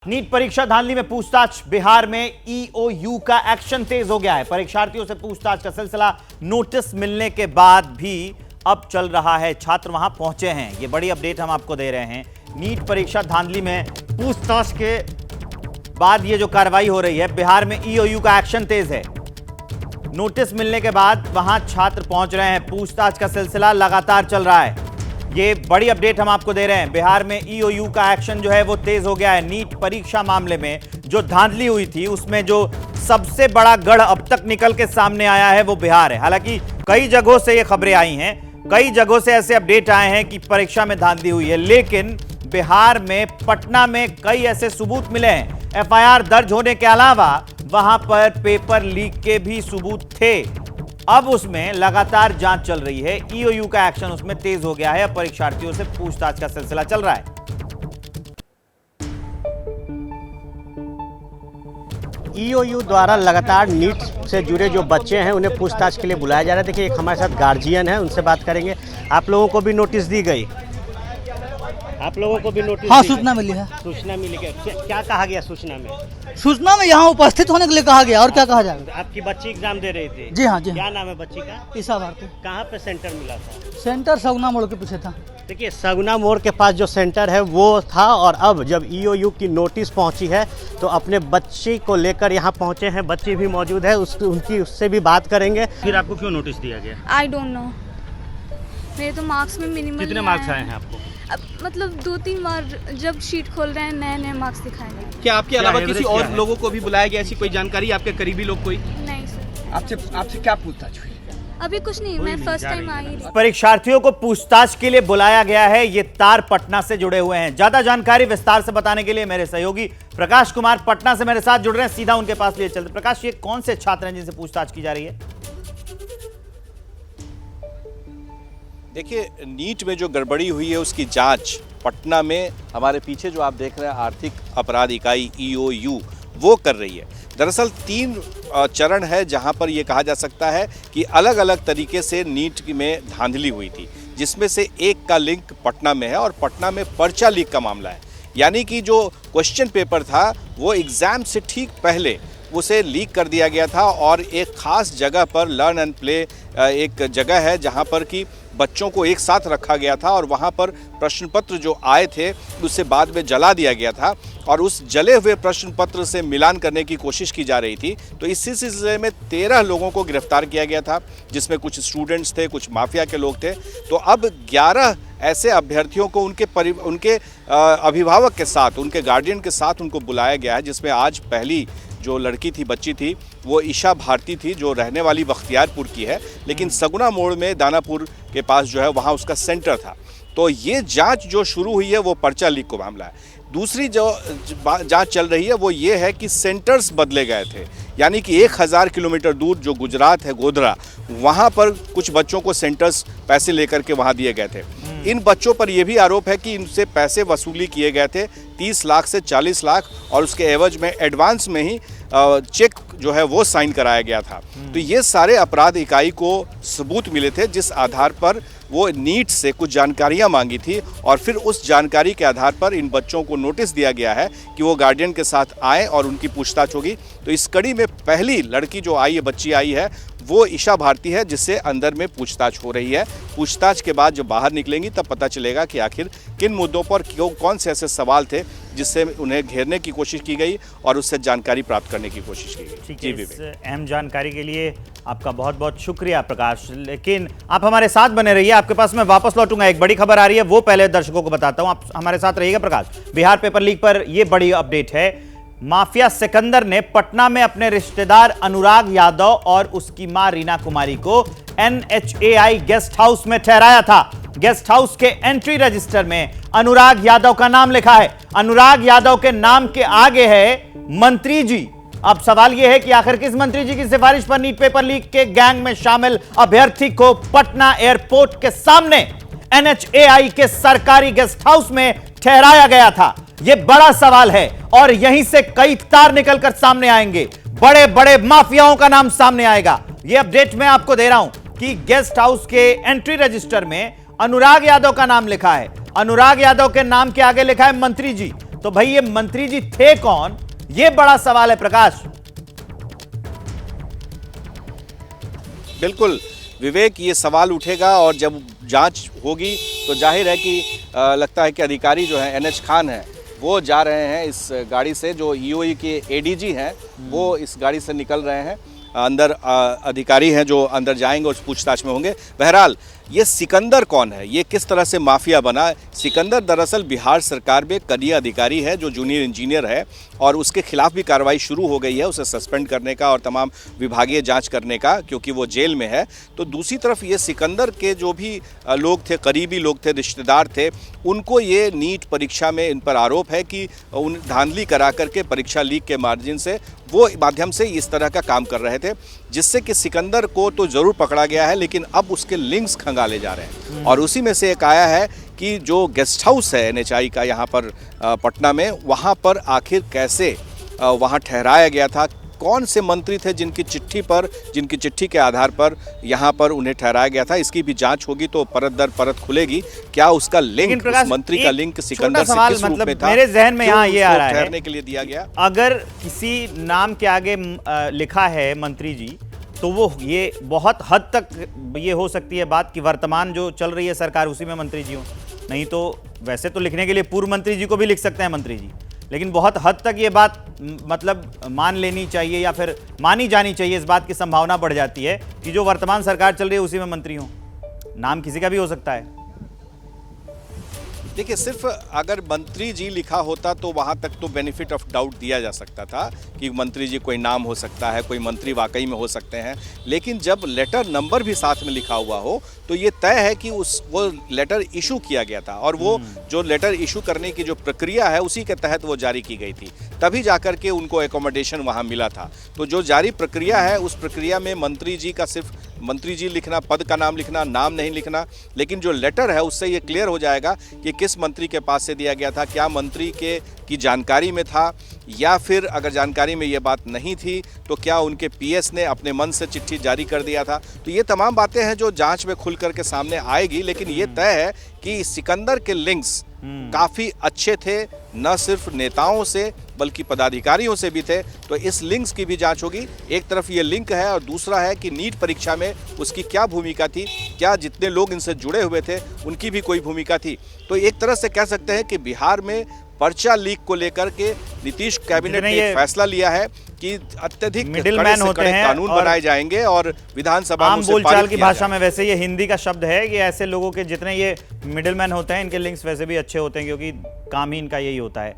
NEET परीक्षा धांधली में पूछताछ। बिहार में ईओयू का एक्शन तेज हो गया है। परीक्षार्थियों से पूछताछ का सिलसिला नोटिस मिलने के बाद भी अब चल रहा है। छात्र वहां पहुंचे हैं। ये बड़ी अपडेट हम आपको दे रहे हैं। नीट परीक्षा धांधली में पूछताछ के बाद ये जो कार्रवाई हो रही है, बिहार में ईओयू का एक्शन तेज है। नोटिस मिलने के बाद वहां छात्र पहुंच रहे हैं। पूछताछ का सिलसिला लगातार चल रहा है। ये बड़ी अपडेट हम आपको दे रहे हैं। बिहार में ईओयू का एक्शन जो है वो तेज हो गया है। नीट परीक्षा मामले में जो धांधली हुई थी, उसमें जो सबसे बड़ा गढ़ अब तक निकल के सामने आया है वो बिहार है। हालांकि कई जगहों से ये खबरें आई हैं, कई जगहों से ऐसे अपडेट आए हैं कि परीक्षा में धांधली हुई है, लेकिन बिहार में पटना में कई ऐसे सबूत मिले हैं। एफआईआर दर्ज होने के अलावा वहां पर पेपर लीक के भी सबूत थे। अब उसमें लगातार जांच चल रही है। ईओयू का एक्शन उसमें तेज हो गया है। अब परीक्षार्थियों से पूछताछ का सिलसिला चल रहा है। ईओयू द्वारा लगातार नीट से जुड़े जो बच्चे हैं उन्हें पूछताछ के लिए बुलाया जा रहा है। देखिए, एक हमारे साथ गार्जियन है, उनसे बात करेंगे। आप लोगों को भी नोटिस दी गई? आप लोगों को भी नोटिस? हाँ, सूचना मिली है। सूचना मिली है। क्या कहा गया सूचना में? सूचना में यहाँ उपस्थित होने के लिए कहा गया, और क्या कहा जाएगा। आपकी बच्ची एग्जाम दे रही थी? जी हाँ, जी क्या हाँ। नाम है बच्ची का? ईशा भारती। कहाँ पे सेंटर मिला था? सेंटर सगुना मोड़ के पीछे था। देखिए, सगुना मोड़ के पास जो सेंटर है वो था, और अब जब ईओयू की नोटिस पहुंची है तो अपने बच्ची को लेकर यहाँ पहुंचे हैं। बच्ची भी मौजूद है, उससे भी बात करेंगे। फिर आपको क्यों नोटिस दिया गया? I don't know. मेरे तो मार्क्स में मिनिमम कितने मार्क्स आए हैं आपको? अब मतलब 2-3 बार जब शीट खोल रहे हैं नए नए मार्क्स दिखाए गए। क्या आपके अलावा किसी और है? लोगों को भी बुलाया गया? ऐसी कोई जानकारी आपके करीबी लोग कोई? नहीं सर, आपसे क्या पूछताछ हुई? अभी कुछ नहीं, मैं फर्स्ट टाइम आई। परीक्षार्थियों को पूछताछ के लिए बुलाया गया है। ये तार पटना से जुड़े हुए हैं। ज्यादा जानकारी विस्तार से बताने के लिए मेरे सहयोगी प्रकाश कुमार पटना से मेरे साथ जुड़ रहे हैं। सीधा उनके पास लिए चलते। प्रकाश, ये कौन से छात्र हैं जिनसे पूछताछ की जा रही है? देखिए, नीट में जो गड़बड़ी हुई है उसकी जांच पटना में हमारे पीछे जो आप देख रहे हैं आर्थिक अपराध इकाई ईओयू वो कर रही है। दरअसल 3 चरण है जहां पर ये कहा जा सकता है कि अलग अलग तरीके से नीट में धांधली हुई थी, जिसमें से एक का लिंक पटना में है और पटना में पर्चा लीक का मामला है। यानी कि जो क्वेश्चन पेपर था वो एग्ज़ाम से ठीक पहले उसे लीक कर दिया गया था, और एक ख़ास जगह पर लर्न एंड प्ले एक जगह है जहां पर कि बच्चों को एक साथ रखा गया था, और वहां पर प्रश्न पत्र जो आए थे उसे बाद में जला दिया गया था, और उस जले हुए प्रश्न पत्र से मिलान करने की कोशिश की जा रही थी। तो इसी सिलसिले में 13 लोगों को गिरफ्तार किया गया था, जिसमें कुछ स्टूडेंट्स थे, कुछ माफिया के लोग थे। तो अब 11 ऐसे अभ्यर्थियों को उनके अभिभावक के साथ, उनके गार्डियन के साथ उनको बुलाया गया है, जिसमें आज पहली जो लड़की थी, बच्ची थी, वो ईशा भारती थी, जो रहने वाली बख्तियारपुर की है, लेकिन सगुना मोड़ में दानापुर के पास जो है वहाँ उसका सेंटर था। तो ये जांच जो शुरू हुई है वो पर्चा लीक को मामला है। दूसरी जो जांच चल रही है वो ये है कि सेंटर्स बदले गए थे। यानी कि 1000 किलोमीटर दूर जो गुजरात है, गोधरा, वहाँ पर कुछ बच्चों को सेंटर्स पैसे लेकर के वहाँ दिए गए थे। इन बच्चों पर यह भी आरोप है कि इनसे पैसे वसूली किए गए थे 30 लाख से 40 लाख, और उसके एवज में एडवांस में ही चेक जो है वो साइन कराया गया था। तो ये सारे अपराध इकाई को सबूत मिले थे, जिस आधार पर वो नीट से कुछ जानकारियां मांगी थी, और फिर उस जानकारी के आधार पर इन बच्चों को नोटिस दिया गया है कि वो गार्डियन के साथ आए और उनकी पूछताछ होगी। तो इस कड़ी में पहली लड़की जो आई है, बच्ची आई है, वो ईशा भारती है, जिससे अंदर में पूछताछ हो रही है। पूछताछ के बाद जब बाहर निकलेंगी तब पता चलेगा कि आखिर किन मुद्दों पर कौन से ऐसे सवाल थे जिससे उन्हें घेरने की कोशिश की गई और उससे जानकारी प्राप्त करने की कोशिश की गई। ठीक है, इस अहम जानकारी के लिए आपका बहुत बहुत शुक्रिया प्रकाश। लेकिन आप हमारे साथ बने रहिए, आपके पास मैं वापस लौटूंगा। एक बड़ी खबर आ रही है, वो पहले दर्शकों को बताता हूं। आप हमारे साथ रहिएगा प्रकाश। बिहार पेपर लीक पर यह बड़ी अपडेट है। माफिया सिकंदर ने पटना में अपने रिश्तेदार अनुराग यादव और उसकी मां रीना कुमारी को NHAI गेस्ट हाउस में ठहराया था। गेस्ट हाउस के एंट्री रजिस्टर में अनुराग यादव का नाम लिखा है। अनुराग यादव के नाम के आगे है मंत्री जी। अब सवाल यह है कि आखिर किस मंत्री जी की सिफारिश पर नीट पेपर लीक के गैंग में शामिल अभ्यर्थी को पटना एयरपोर्ट के सामने NHAI के सरकारी गेस्ट हाउस में ठहराया गया था? यह बड़ा सवाल है, और यहीं से कई तार निकलकर सामने आएंगे। बड़े बड़े माफियाओं का नाम सामने आएगा। यह अपडेट मैं आपको दे रहा हूं कि गेस्ट हाउस के एंट्री रजिस्टर में अनुराग यादव का नाम लिखा है। अनुराग यादव के नाम के आगे लिखा है मंत्री जी। तो भाई ये मंत्री जी थे कौन, ये बड़ा सवाल है प्रकाश। बिल्कुल विवेक, ये सवाल उठेगा और जब जांच होगी तो जाहिर है कि लगता है कि अधिकारी जो है NH खान है वो जा रहे हैं इस गाड़ी से, जो EOU के ADG हैं वो इस गाड़ी से निकल रहे हैं। अंदर अधिकारी हैं जो अंदर जाएंगे और पूछताछ में होंगे। बहरहाल ये सिकंदर कौन है, ये किस तरह से माफिया बना? सिकंदर दरअसल बिहार सरकार में कनीय अधिकारी है जो जूनियर इंजीनियर है और उसके खिलाफ भी कार्रवाई शुरू हो गई है, उसे सस्पेंड करने का और तमाम विभागीय जांच करने का, क्योंकि वो जेल में है। तो दूसरी तरफ ये सिकंदर के जो भी लोग थे, करीबी लोग थे, रिश्तेदार थे, उनको ये नीट परीक्षा में इन पर आरोप है कि उन धांधली करा करके परीक्षा लीक के मार्जिन से वो माध्यम से इस तरह का काम कर रहे थे, जिससे कि सिकंदर को तो जरूर पकड़ा गया है लेकिन अब उसके लिंक्स खंगाले जा रहे हैं। और उसी में से एक आया है कि जो गेस्ट हाउस है NHI का यहाँ पर पटना में, वहाँ पर आखिर कैसे वहाँ ठहराया गया था, कौन से मंत्री थे जिनकी चिट्ठी के आधार पर यहाँ पर उन्हें ठहराया गया था, इसकी भी जांच होगी तो परत दर परत खुलेगी। क्या उसका लिंक, उस मंत्री का लिंक सिकंदर से किस रूप में था, मेरे जहन में यहाँ ये आ रहा है ठहरने के लिए दिया गया। अगर किसी नाम के आगे लिखा है मंत्री जी, तो वो ये बहुत हद तक ये हो सकती है बात कि वर्तमान जो चल रही है सरकार उसी में मंत्री जी हो। नहीं तो वैसे तो लिखने के लिए पूर्व मंत्री जी को भी लिख सकते हैं मंत्री जी, लेकिन बहुत हद तक ये बात मतलब मान लेनी चाहिए या फिर मानी जानी चाहिए, इस बात की संभावना बढ़ जाती है कि जो वर्तमान सरकार चल रही है उसी में मंत्री हो। नाम किसी का भी हो सकता है। देखिए, सिर्फ अगर मंत्री जी लिखा होता तो वहाँ तक तो बेनिफिट ऑफ डाउट दिया जा सकता था कि मंत्री जी कोई नाम हो सकता है, कोई मंत्री वाकई में हो सकते हैं। लेकिन जब लेटर नंबर भी साथ में लिखा हुआ हो तो ये तय है कि वो लेटर इशू किया गया था और वो जो लेटर इशू करने की जो प्रक्रिया है उसी के तहत वो जारी की गई थी, तभी जाकर के उनको एकोमोडेशन वहाँ मिला था। तो जो जारी प्रक्रिया है उस प्रक्रिया में मंत्री जी का सिर्फ मंत्री जी लिखना, पद का नाम लिखना, नाम नहीं लिखना, लेकिन जो लेटर है उससे ये क्लियर हो जाएगा कि किस मंत्री के पास से दिया गया था, क्या मंत्री की जानकारी में था, या फिर अगर जानकारी में ये बात नहीं थी तो क्या उनके PS ने अपने मन से चिट्ठी जारी कर दिया था। तो ये तमाम बातें हैं जो जांच में खुल करके सामने आएगी, लेकिन ये तय है कि सिकंदर के लिंक्स काफ़ी अच्छे थे, न सिर्फ नेताओं से बल्कि पदाधिकारियों से भी थे। तो इस लिंक्स की भी जांच होगी। एक तरफ ये लिंक है और दूसरा है कि नीट परीक्षा में उसकी क्या भूमिका थी, क्या जितने लोग इनसे जुड़े हुए थे उनकी भी कोई भूमिका थी। तो एक तरह से कह सकते हैं कि बिहार में पर्चा लीक को लेकर के नीतीश कैबिनेट ने एक फैसला लिया है कि अत्यधिक मिडिलमैन होते हैं, कानून बनाए जाएंगे और विधानसभा में आम बोलचाल की भाषा में वैसे ये हिंदी का शब्द है कि ऐसे लोगों के जितने ये मिडिलमैन होते हैं इनके लिंक्स वैसे भी अच्छे होते हैं, क्योंकि काम ही इनका यही होता है।